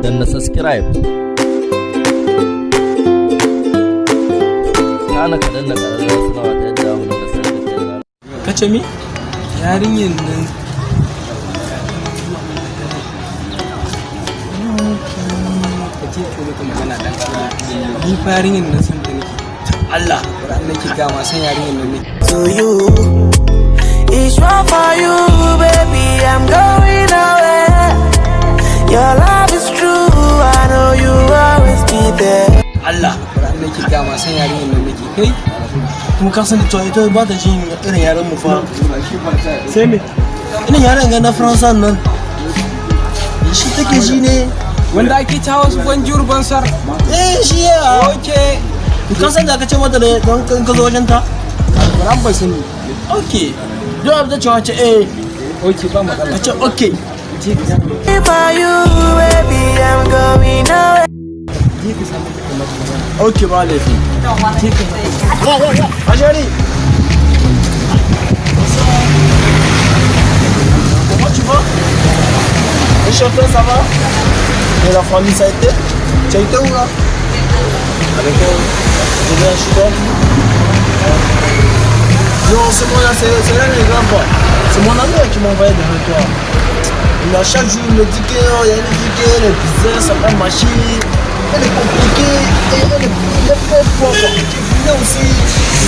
danna subscribe kana ka danna ƙararrawar sanarwa ta yadda mu da sanar da kai. Kace mi? Yarinyar nan kace ko maka magana dan Allah. Ni fa yarinyar nan san ta nake. Allah, ran nake ga ma san yarinyar nan nake. To you, it's wrong for you, baby. I'm going away. Your love is true. I know you always be there. Allah, ran nake ga ma san yarinyar nan nake. Kai kuma ka san cewa ita ba ta jin irin yaran mu fa. Sai me? Ina yaran ga na Faransa nan. Shi take shi ne wanda ake tawo su gwanjur bansar. Shi ya. Okay. Ka san da ka ce mata da don ka zo wajen ta? Ran ba sani. Okay. Don abin da cewa ce okay ba matsala. Ka ce okay. For you, baby, I'm going away. Okay ba laifi. Ajari. Comment tu vas? Le chauffeur ça va? Et la famille ça a été? Tu as été où là? Avec elle. Je viens chez toi. Non, c'est moi là, c'est là les grands quoi. C'est mon ami qui m'a envoyé derrière toi. Il a chaque jour il me dit qu'il y a une vie, elle est bizarre, ça va marcher. Elle est compliquée et elle est très forte. Tu viens aussi,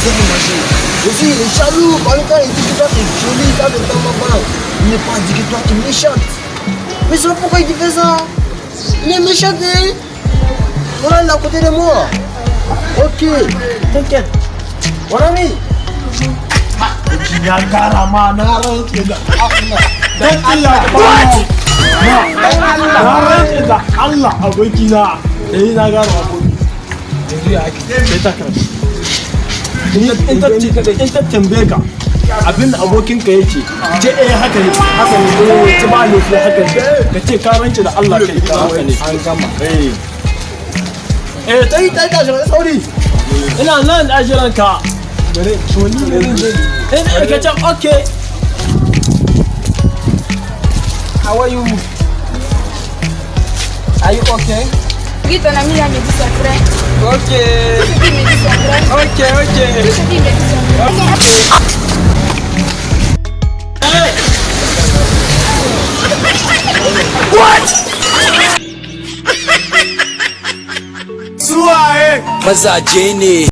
ça va marcher. Aussi, il est jaloux. Quand il dit que toi t'es jolie, t'as de ta maman. Il n'est pas dit que toi t'es méchante. Mais c'est pourquoi il fait ça? Il est méchant, hein? Voilà, il est à côté de moi. Ok, t'inquiète. Mon ami. Allah abokina eh na gano aboki yanzu ya ake sai ta kan in ta tambaye ka abin da abokinka yake ce haka ne ta ba ne haka ne ka ce ka rance da Allah kai ka haka ne an gama tai ka shiga sauri ina nan da jiran ka bare to ni ne ka ce okay. How are you? Are you okay? Oui, ton ami là me dit son frère. Ok. Tout ce qu'il me dit son frère. Ok. Tout ce qu'il me dit son frère. Mazaje ne.